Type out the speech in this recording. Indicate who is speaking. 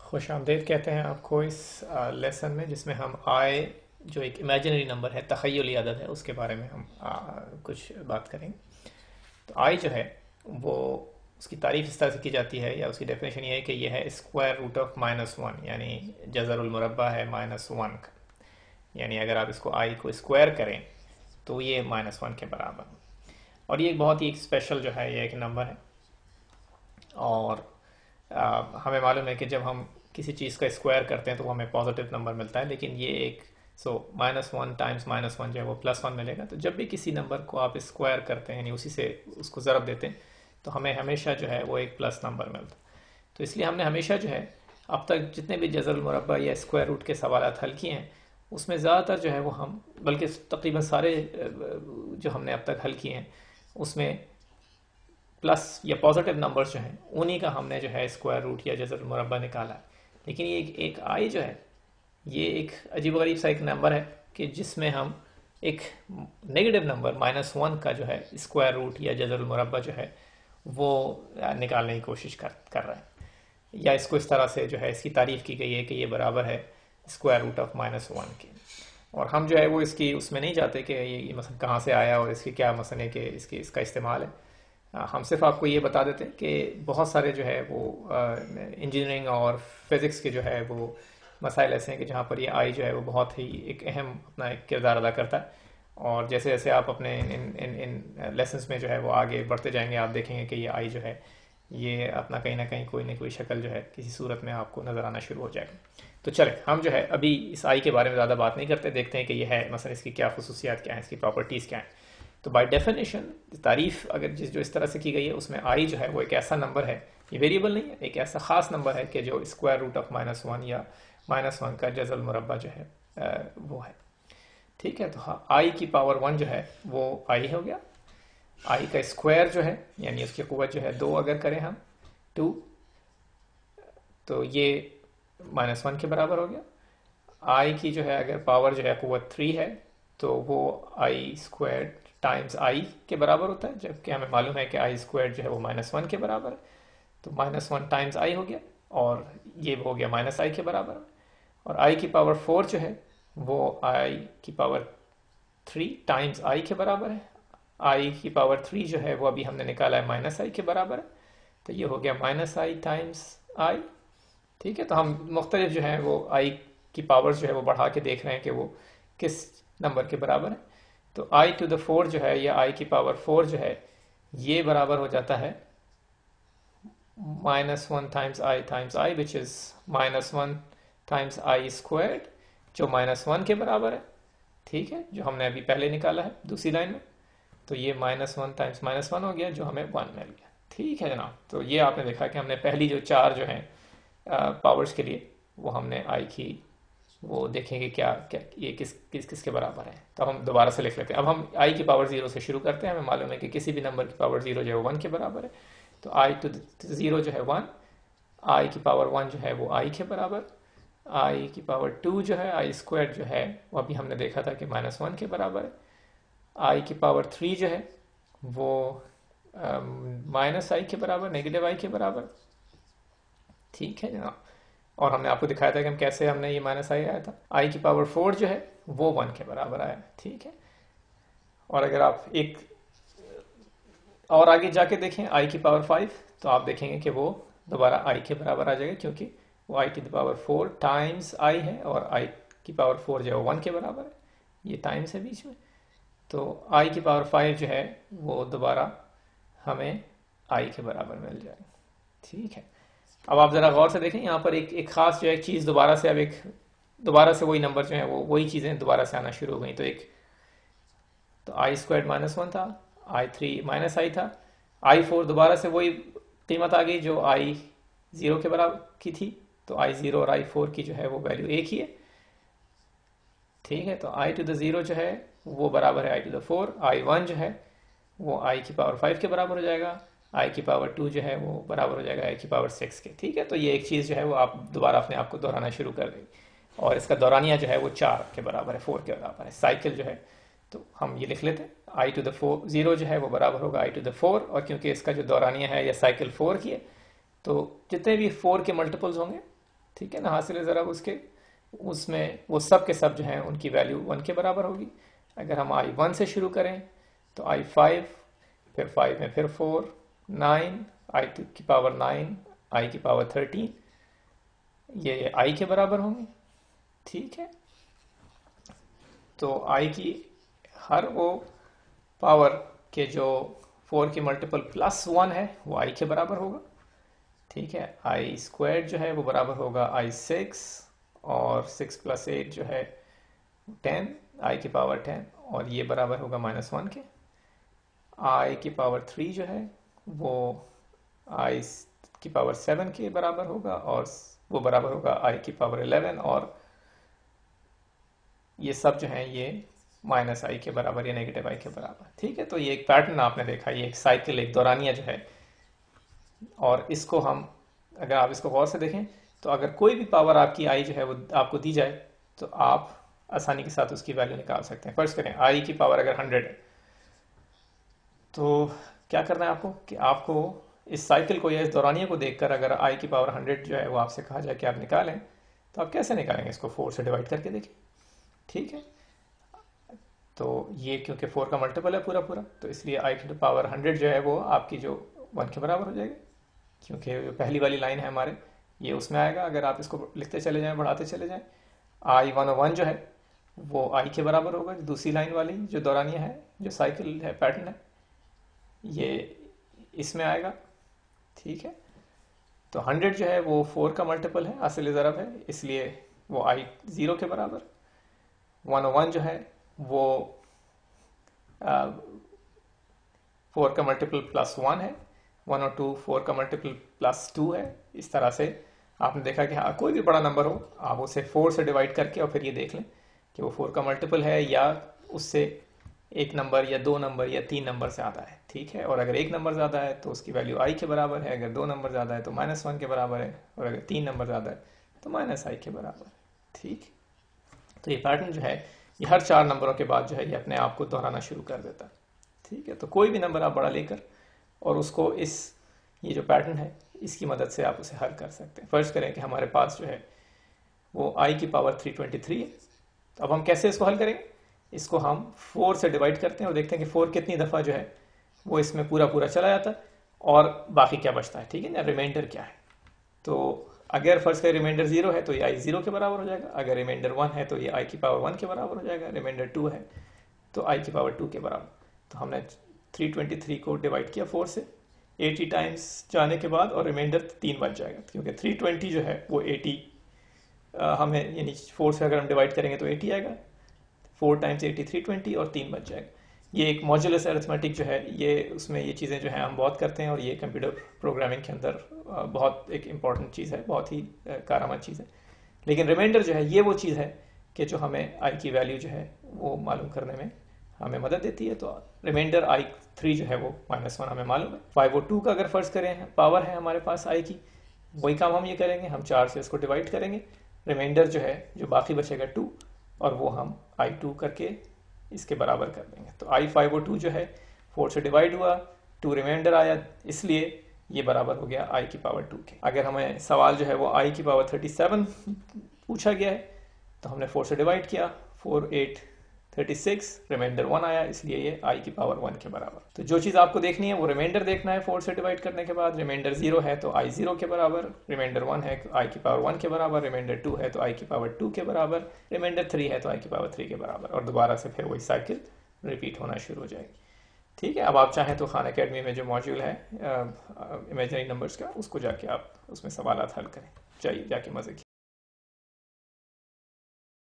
Speaker 1: खुश आमदीद कहते हैं आपको इस लेसन में, जिसमें हम आय जो एक इमेजिनरी नंबर है, तख़य्युली अदद है, उसके बारे में हम कुछ बात करेंगे। तो आय जो है वो उसकी तारीफ इस तरह से की जाती है, या उसकी डेफिनेशन ये है कि यह है स्क्वायर रूट ऑफ -1, यानी जज़रुल मुरब्बा है -1 का। यानी अगर आप इसको आई को स्क्वायर करें तो ये -1 के बराबर। और ये एक बहुत ही एक स्पेशल जो है, ये एक नंबर है। और हमें मालूम है कि जब हम किसी चीज़ का स्क्वायर करते हैं तो वो हमें पॉजिटिव नंबर मिलता है, लेकिन ये एक -1 टाइम्स -1 जो है वो +1 मिलेगा। तो जब भी किसी नंबर को आप स्क्वायर करते हैं, यानी उसी से उसको ज़रब देते हैं, तो हमें हमेशा जो है वो एक प्लस नंबर मिलता है। तो इसलिए हमने हमेशा जो है अब तक जितने भी जज़रुल मुरब्बा या स्क्वायर रूट के सवालात हल किए हैं, उसमें ज़्यादातर जो है वो हम, बल्कि तकरीबन सारे जो हमने अब तक हल किए हैं, उसमें प्लस या पॉजिटिव नंबर्स जो हैं उन्हीं का हमने जो है स्क्वायर रूट या जज़रुल मुरब्बा निकाला है। लेकिन ये एक आई जो है, ये एक अजीब सा एक नंबर है कि जिसमें हम एक नेगेटिव नंबर -1 का जो है स्क्वायर रूट या जज़रुल मुरब्बा जो है वो निकालने की कोशिश कर रहे हैं। या इसको इस तरह से जो है इसकी तारीफ की गई है कि ये बराबर है स्क्वायर रूट ऑफ -1 के। और हम जो है वो इसकी उसमें नहीं जाते कि ये मसलन कहाँ से आया और इसकी क्या मसले कि इसका इस्तेमाल है। हम सिर्फ आपको ये बता देते हैं कि बहुत सारे जो है वो इंजीनियरिंग और फिज़िक्स के जो है वो मसाइल ऐसे हैं कि जहाँ पर ये आई जो है वो बहुत ही एक अहम अपना एक किरदार अदा करता है। और जैसे जैसे आप अपने इन लेसन्स में जो है वो आगे बढ़ते जाएंगे, आप देखेंगे कि ये आई जो है ये अपना कहीं ना कोई शक्ल जो है किसी सूरत में आपको नज़र आना शुरू हो जाएगा। तो चले हम जो है अभी इस आई के बारे में ज़्यादा बात नहीं करते, देखते हैं कि ये है मसलन इसकी क्या खसूसियात क्या हैं, इसकी प्रॉपर्टीज़ क्या हैं। तो बाय डेफिनेशन तारीफ अगर जो इस तरह से की गई है, उसमें आई जो है वो एक ऐसा नंबर है, ये वेरिएबल नहीं है, एक ऐसा ख़ास नंबर है कि जो स्क्वायर रूट ऑफ -1 या -1 का जज़ल मुरब्बा जो है वो है। ठीक है, तो हाँ, आई की पावर 1 जो है वो आई हो गया। आई का स्क्वायर जो है यानी उसकी क़ुव्वत जो है 2 अगर करें हम 2, तो ये -1 के बराबर हो गया। आई की जो है अगर पावर जो है क़ुव्वत 3 है तो वो आई स्क्वायर टाइम्स आई के बराबर होता है, जबकि हमें मालूम है कि आई स्क्वायर जो है वो -1 के बराबर है। तो -1 टाइम्स आई हो गया और ये हो गया -i के बराबर। और आई की पावर 4 जो है वो आई की पावर 3 टाइम्स आई के बराबर है। आई की पावर 3 जो है वो अभी हमने निकाला है -i के बराबर है, तो ये हो गया -i टाइम्स आई। ठीक है, तो हम मुख्तलिफ जो है वो आई की पावर्स जो है वो बढ़ा के देख रहे हैं कि वो किस नंबर के बराबर है। तो आई टू द 4 जो है या आई की पावर 4 जो है ये बराबर हो जाता है -1 times I which is -1 times I squared, जो -1 के बराबर है। ठीक है, जो हमने अभी पहले निकाला है दूसरी लाइन में। तो ये -1 टाइम्स -1 हो गया, जो हमें 1 मिल गया। ठीक है जनाब, तो ये आपने देखा कि हमने पहली जो 4 जो हैं पावर्स के लिए वो हमने आई की वो देखेंगे क्या क्या ये किसके बराबर है। तो हम दोबारा से लिख लेते हैं। अब हम आई की पावर 0 से शुरू करते हैं। हमें मालूम है कि किसी भी नंबर की पावर 0 जो है 1 के बराबर है। तो आई टू 0 जो है 1, आई की पावर 1 जो है वो आई के बराबर, आई की पावर 2 जो है आई स्क्वायर जो है वो अभी हमने देखा था कि -1 के बराबर है। आई की पावर 3 जो है वो -i के बराबर, नेगेटिव आई के बराबर। ठीक है जनाब, और हमने आपको दिखाया था कि हम कैसे हमने ये -i आया था। आई की पावर 4 जो है वो 1 के बराबर आया। ठीक है, और अगर आप एक और आगे जाके देखें आई की पावर 5, तो आप देखेंगे कि वो दोबारा आई के बराबर आ जाएगा, क्योंकि वो आई की पावर 4 टाइम्स आई है और आई की पावर 4 जो है 1 के बराबर है, ये टाइम्स है बीच में। तो आई की पावर 5 जो है वो दोबारा हमें आई के बराबर मिल जाएगा। ठीक है, अब आप ज़रा गौर से देखें, यहाँ पर एक ख़ास जो है चीज़ दोबारा से, अब दोबारा से वही नंबर जो है वो वही चीज़ें दोबारा से आना शुरू हो गई। तो आई स्क्वायर -1 था, आई 3 -i था, आई 4 दोबारा से वही कीमत आ गई जो आई 0 के बराबर की थी। तो आई 0 और आई 4 की जो है वो वैल्यू एक ही है। ठीक है, तो आई टू द 0 जो है वो बराबर है आई टू द 4। आई 1 जो है वो आई की पावर 5 के बराबर हो जाएगा। आई की पावर 2 जो है वो बराबर हो जाएगा आई की पावर 6 के। ठीक है, तो ये एक चीज़ जो है वो आप दोबारा अपने आप को दोहराना शुरू कर देंगे, और इसका दौरानिया जो है वो 4 के बराबर है, 4 के बराबर है। साइकिल जो है, तो हम ये लिख लेते हैं, आई टू द 0 जो है वो बराबर होगा आई टू द 4, और क्योंकि इसका जो दौरानिया है या साइकिल 4 की है, तो जितने भी 4 के मल्टीपल्स होंगे, ठीक है ना, हासिल ज़रब उसके, उसमें वो सब के सब जो हैं उनकी वैल्यू 1 के बराबर होगी। अगर हम आई 1 से शुरू करें तो आई 5, फिर 5 में फिर 4, 9, आई की पावर 9, आई की पावर 13, ये आई के बराबर होंगे। ठीक है, तो आई की हर वो पावर के जो 4 की मल्टीपल प्लस 1 है वो आई के बराबर होगा। ठीक है, आई स्क्वायर जो है वो बराबर होगा आई 6, और 6 प्लस 8 जो है 10, आई की पावर 10, और ये बराबर होगा -1 के। आई की पावर 3 जो है वो आई की पावर 7 के बराबर होगा, और वो बराबर होगा आई की पावर 11, और ये सब जो है ये माइनस आई के बराबर या नेगेटिव आई के बराबर। ठीक है, तो ये एक पैटर्न आपने देखा, ये एक साइकिल, एक दौरानिया जो है। और इसको हम, अगर आप इसको गौर से देखें तो अगर कोई भी पावर आपकी आई जो है वो आपको दी जाए तो आप आसानी के साथ उसकी वैल्यू निकाल सकते हैं। फर्स्ट करें आई की पावर अगर 100 है तो क्या करना है आपको कि आपको इस साइकिल को या इस दौरानिया को देखकर अगर आई की पावर 100 जो है वो आपसे कहा जाए कि आप निकालें, तो आप कैसे निकालेंगे? इसको 4 से डिवाइड करके देखें। ठीक है, तो ये क्योंकि 4 का मल्टीपल है पूरा पूरा, तो इसलिए आई की पावर 100 जो है वो आपकी जो 1 के बराबर हो जाएगी, क्योंकि जो पहली वाली लाइन है हमारे ये उसमें आएगा। अगर आप इसको लिखते चले जाएं, बढ़ाते चले जाएं, आई 101 जो है वो आई के बराबर होगा। दूसरी लाइन वाली जो दौरानिया है, जो साइकिल है, पैटर्न है, ये इसमें आएगा। ठीक है, तो 100 जो है वो 4 का मल्टीपल है, असल ज़रब है, इसलिए वो आई 0 के बराबर। 101 जो है वो 4 का मल्टीपल प्लस 1 है। 102 4 का मल्टीपल प्लस 2 है। इस तरह से आपने देखा कि हाँ, कोई भी बड़ा नंबर हो आप उसे 4 से डिवाइड करके और फिर ये देख लें कि वो 4 का मल्टीपल है या उससे एक नंबर या 2 नंबर या 3 नंबर ज़्यादा है। ठीक है, और अगर एक नंबर ज़्यादा है तो उसकी वैल्यू आई के बराबर है, अगर 2 नंबर ज़्यादा है तो -1 के बराबर है, और अगर 3 नंबर ज़्यादा है तो -i के बराबर है। ठीक, तो ये पैटर्न जो है ये हर 4 नंबरों के बाद जो है ये अपने आप को दोहराना शुरू कर देता है। ठीक है, तो कोई भी नंबर आप बड़ा लेकर और उसको ये जो पैटर्न है इसकी मदद से आप उसे हल कर सकते हैं। फर्ज करें कि हमारे पास जो है वो आई की पावर 323 है, तो अब हम कैसे इसको हल करेंगे? इसको हम 4 से डिवाइड करते हैं और देखते हैं कि 4 कितनी दफ़ा जो है वो इसमें पूरा पूरा चला जाता है और बाकी क्या बचता है। ठीक है ना, रिमाइंडर क्या है। तो अगर फर्ज करें रिमाइंडर 0 है तो ये आई 0 के बराबर हो जाएगा, अगर रिमाइंडर 1 है तो ये आई की पावर 1 के बराबर हो जाएगा, रिमाइंडर 2 है तो आई की पावर 2 के बराबर। तो हमने 323 को डिवाइड किया 4 से 80 टाइम्स जाने के बाद, और रिमाइंडर 3 बच जाएगा, क्योंकि 320 जो है वो 80 हमें, यानी 4 से अगर हम डिवाइड करेंगे तो 80 आएगा, 4 टाइम्स 80 320 और 3 बच जाएगा। ये एक मॉड्यूलस अरिथमेटिक जो है ये, उसमें ये चीज़ें जो हैं हम बहुत करते हैं, और ये कंप्यूटर प्रोग्रामिंग के अंदर बहुत एक इम्पॉर्टेंट चीज़ है, बहुत ही कारआमद चीज़ है। लेकिन रिमाइंडर जो है ये वो चीज़ है कि जो हमें आई की वैल्यू जो है वो मालूम करने में हमें मदद देती है। तो रिमाइंडर आई 3 जो है वो -1 हमें मालूम है। 502 का अगर फर्ज करें पावर है हमारे पास आई की, वही काम हम ये करेंगे, हम 4 से इसको डिवाइड करेंगे, रिमाइंडर जो है जो बाकी बचेगा 2, और वो हम i2 करके इसके बराबर कर देंगे। तो i502 जो है 4 से डिवाइड हुआ, 2 रिमाइंडर आया, इसलिए ये बराबर हो गया i की पावर 2 के। अगर हमें सवाल जो है वो i की पावर 37 पूछा गया है तो हमने 4 से डिवाइड किया, 4 8 36, रिमाइंडर 1 आया, इसलिए ये i की पावर 1 के बराबर। तो जो चीज़ आपको देखनी है वो रिमाइंडर देखना है 4 से डिवाइड करने के बाद। रिमाइंडर 0 है तो i 0 के बराबर, रिमाइंडर 1 है तो i की पावर 1 के बराबर, रिमाइंडर 2 है तो i की पावर 2 के बराबर, रिमाइंडर 3 है तो i की पावर 3 के बराबर, और दोबारा से फिर वही साइकिल रिपीट होना शुरू हो जाएगी। ठीक है, अब आप चाहें तो खान अकेडमी में जो मॉड्यूल है इमेजिनरी नंबर्स का, उसको जाके आप उसमें सवाल हल करें। चाहिए जाके मज़े